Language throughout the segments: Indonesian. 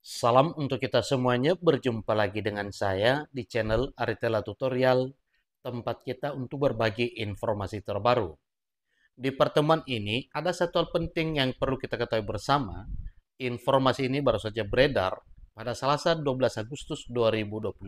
Salam untuk kita semuanya, berjumpa lagi dengan saya di channel Aritella Tutorial, tempat kita untuk berbagi informasi terbaru. Di pertemuan ini, ada satu hal penting yang perlu kita ketahui bersama. Informasi ini baru saja beredar pada Selasa 12 Agustus 2025.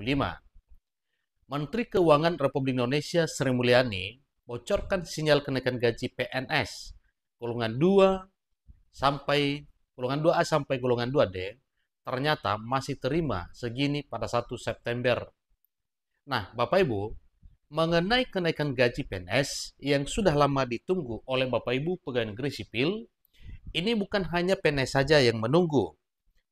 Menteri Keuangan Republik Indonesia Sri Mulyani bocorkan sinyal kenaikan gaji PNS golongan 2 sampai golongan 2A sampai golongan 2D ternyata masih terima segini pada 1 September. Nah, Bapak Ibu, mengenai kenaikan gaji PNS yang sudah lama ditunggu oleh Bapak Ibu pegawai negeri sipil, ini bukan hanya PNS saja yang menunggu.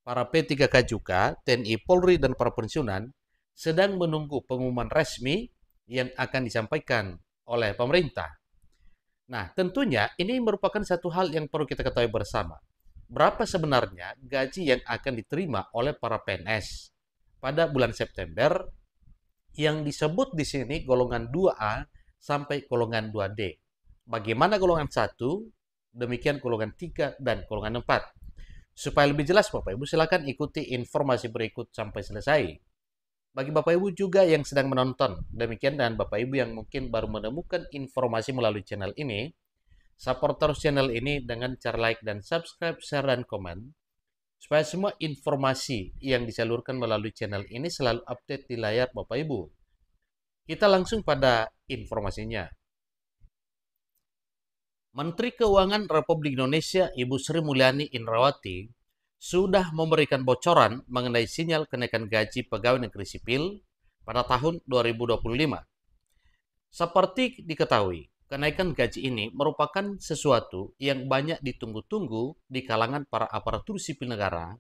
Para P3K juga, TNI, Polri, dan para pensiunan sedang menunggu pengumuman resmi yang akan disampaikan oleh pemerintah. Nah, tentunya ini merupakan satu hal yang perlu kita ketahui bersama. Berapa sebenarnya gaji yang akan diterima oleh para PNS pada bulan September yang disebut di sini golongan 2A sampai golongan 2D. Bagaimana golongan 1, demikian golongan 3 dan golongan 4. Supaya lebih jelas Bapak Ibu, silakan ikuti informasi berikut sampai selesai. Bagi Bapak Ibu juga yang sedang menonton, demikian, dan Bapak Ibu yang mungkin baru menemukan informasi melalui channel ini, support terus channel ini dengan cara like dan subscribe, share, dan komen, supaya semua informasi yang disalurkan melalui channel ini selalu update di layar Bapak Ibu. Kita langsung pada informasinya. Menteri Keuangan Republik Indonesia Ibu Sri Mulyani Indrawati sudah memberikan bocoran mengenai sinyal kenaikan gaji pegawai negeri sipil pada tahun 2025. Seperti diketahui, kenaikan gaji ini merupakan sesuatu yang banyak ditunggu-tunggu di kalangan para aparatur sipil negara,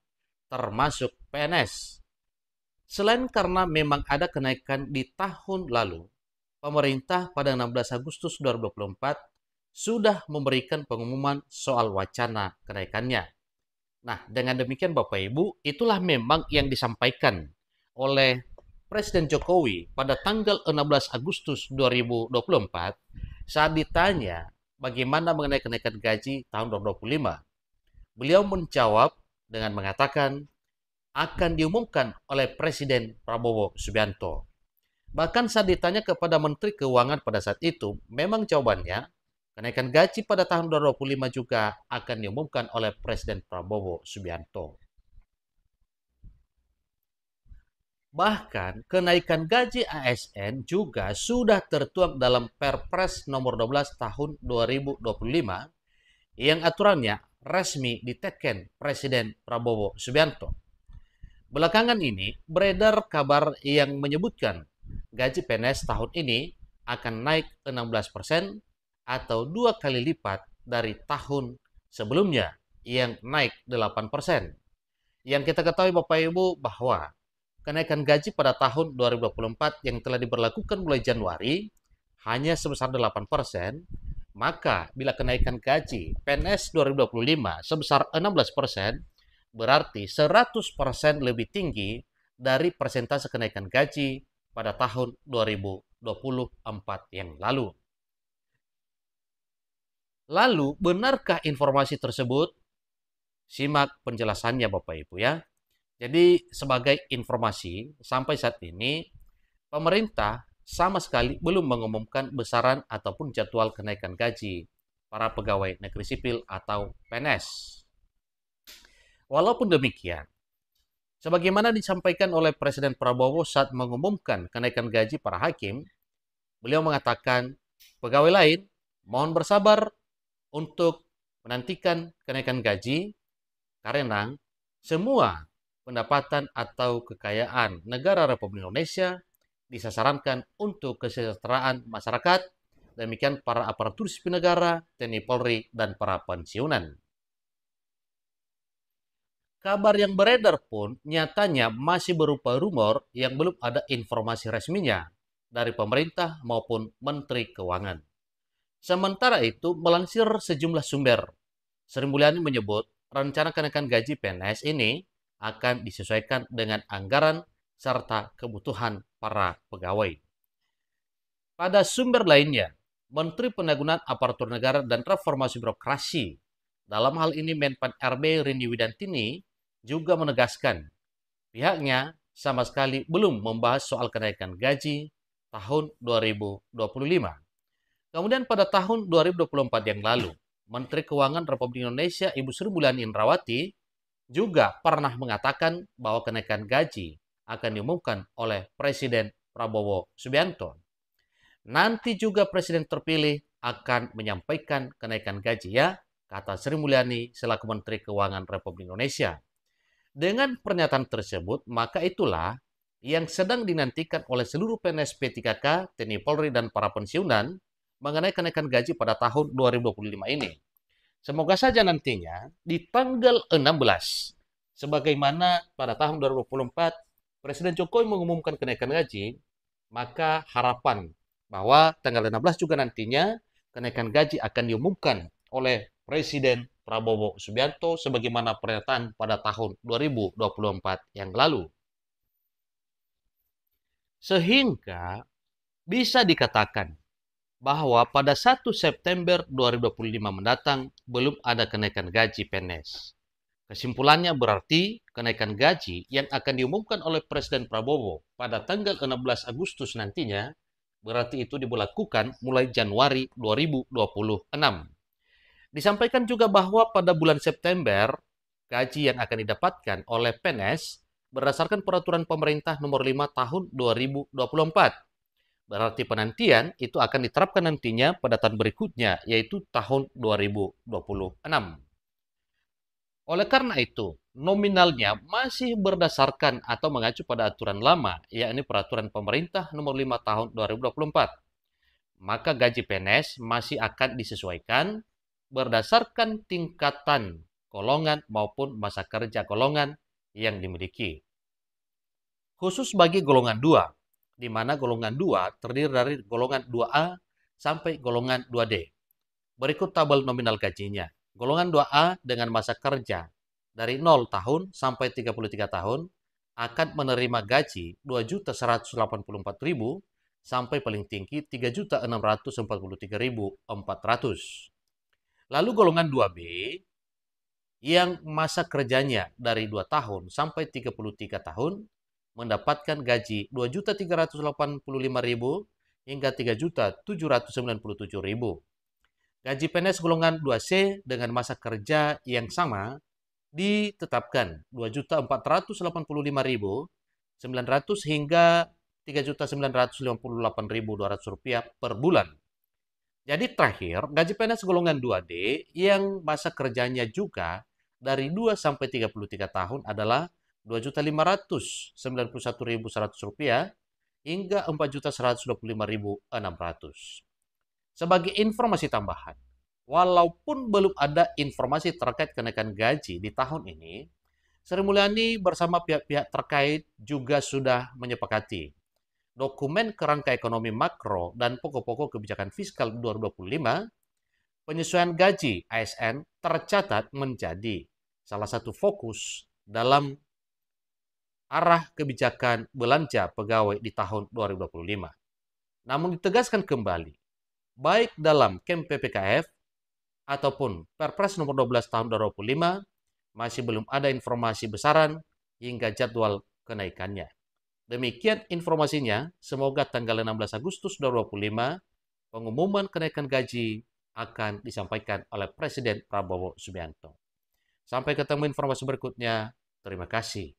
termasuk PNS. Selain karena memang ada kenaikan di tahun lalu, pemerintah pada 16 Agustus 2024 sudah memberikan pengumuman soal wacana kenaikannya. Nah, dengan demikian Bapak Ibu, itulah memang yang disampaikan oleh Presiden Jokowi pada tanggal 16 Agustus 2024 saat ditanya bagaimana mengenai kenaikan gaji tahun 2025. Beliau menjawab dengan mengatakan akan diumumkan oleh Presiden Prabowo Subianto. Bahkan saat ditanya kepada Menteri Keuangan pada saat itu, memang jawabannya kenaikan gaji pada tahun 2025 juga akan diumumkan oleh Presiden Prabowo Subianto. Bahkan kenaikan gaji ASN juga sudah tertuang dalam Perpres nomor 12 tahun 2025 yang aturannya resmi diteken Presiden Prabowo Subianto. Belakangan ini beredar kabar yang menyebutkan gaji PNS tahun ini akan naik 16% atau 2 kali lipat dari tahun sebelumnya yang naik 8%. Yang kita ketahui Bapak Ibu bahwa kenaikan gaji pada tahun 2024 yang telah diberlakukan mulai Januari hanya sebesar 8%, maka bila kenaikan gaji PNS 2025 sebesar 16%, berarti 100% lebih tinggi dari persentase kenaikan gaji pada tahun 2024 yang lalu. Lalu, benarkah informasi tersebut? Simak penjelasannya Bapak Ibu ya. Jadi, sebagai informasi, sampai saat ini, pemerintah sama sekali belum mengumumkan besaran ataupun jadwal kenaikan gaji para pegawai negeri sipil atau PNS. Walaupun demikian, sebagaimana disampaikan oleh Presiden Prabowo saat mengumumkan kenaikan gaji para hakim, beliau mengatakan, pegawai lain mohon bersabar untuk menantikan kenaikan gaji karena semua pendapatan atau kekayaan negara Republik Indonesia disasarankan untuk kesejahteraan masyarakat, demikian para aparatur sipil negara, TNI, Polri, dan para pensiunan. Kabar yang beredar pun nyatanya masih berupa rumor yang belum ada informasi resminya dari pemerintah maupun Menteri Keuangan. Sementara itu, melansir sejumlah sumber, Sri Mulyani menyebut rencana kenaikan gaji PNS ini akan disesuaikan dengan anggaran serta kebutuhan para pegawai. Pada sumber lainnya, Menteri Penanggulangan Aparatur Negara dan Reformasi Birokrasi, dalam hal ini Menpan RB Rini Widantini, juga menegaskan Pihaknya sama sekali belum membahas soal kenaikan gaji tahun 2025. Kemudian pada tahun 2024 yang lalu, Menteri Keuangan Republik Indonesia Ibu Sri Mulyani Indrawati juga pernah mengatakan bahwa kenaikan gaji akan diumumkan oleh Presiden Prabowo Subianto. Nanti juga Presiden terpilih akan menyampaikan kenaikan gaji ya, kata Sri Mulyani selaku Menteri Keuangan Republik Indonesia. Dengan pernyataan tersebut, maka itulah yang sedang dinantikan oleh seluruh PNS P3K, TNI Polri, dan para pensiunan mengenai kenaikan gaji pada tahun 2025 ini. Semoga saja nantinya di tanggal 16, sebagaimana pada tahun 2024, Presiden Jokowi mengumumkan kenaikan gaji, maka harapan bahwa tanggal 16 juga nantinya kenaikan gaji akan diumumkan oleh Presiden Prabowo Subianto sebagaimana pernyataan pada tahun 2024 yang lalu. Sehingga bisa dikatakan bahwa pada 1 September 2025 mendatang belum ada kenaikan gaji PNS. Kesimpulannya berarti kenaikan gaji yang akan diumumkan oleh Presiden Prabowo pada tanggal 16 Agustus nantinya berarti itu diberlakukan mulai Januari 2026. Disampaikan juga bahwa pada bulan September, gaji yang akan didapatkan oleh PNS berdasarkan peraturan pemerintah nomor 5 tahun 2024. Berarti penantian itu akan diterapkan nantinya pada tahun berikutnya, yaitu tahun 2026. Oleh karena itu, nominalnya masih berdasarkan atau mengacu pada aturan lama, yakni peraturan pemerintah nomor 5 tahun 2024. Maka gaji PNS masih akan disesuaikan berdasarkan tingkatan golongan maupun masa kerja golongan yang dimiliki. Khusus bagi golongan 2, di mana golongan 2 terdiri dari golongan 2A sampai golongan 2D. Berikut tabel nominal gajinya. Golongan 2A dengan masa kerja dari 0 tahun sampai 33 tahun akan menerima gaji 2.184.000 sampai paling tinggi 3.643.400. Lalu golongan 2B yang masa kerjanya dari 2 tahun sampai 33 tahun mendapatkan gaji 2.385.000 hingga 3.797.000. Gaji PNS golongan 2C dengan masa kerja yang sama ditetapkan 2.485.900 hingga 3.958.200 rupiah per bulan. Jadi terakhir, gaji PNS golongan 2D yang masa kerjanya juga dari 2 sampai 33 tahun adalah 2.591.100 rupiah hingga 4.125.600. Sebagai informasi tambahan, walaupun belum ada informasi terkait kenaikan gaji di tahun ini, Sri Mulyani bersama pihak-pihak terkait juga sudah menyepakati dokumen kerangka ekonomi makro dan pokok-pokok kebijakan fiskal 2025, penyesuaian gaji ASN tercatat menjadi salah satu fokus dalam arah kebijakan belanja pegawai di tahun 2025. Namun ditegaskan kembali, baik dalam KEM PPKF ataupun Perpres nomor 12 tahun 2025, masih belum ada informasi besaran hingga jadwal kenaikannya. Demikian informasinya, semoga tanggal 16 Agustus 2025 pengumuman kenaikan gaji akan disampaikan oleh Presiden Prabowo Subianto. Sampai ketemu informasi berikutnya, terima kasih.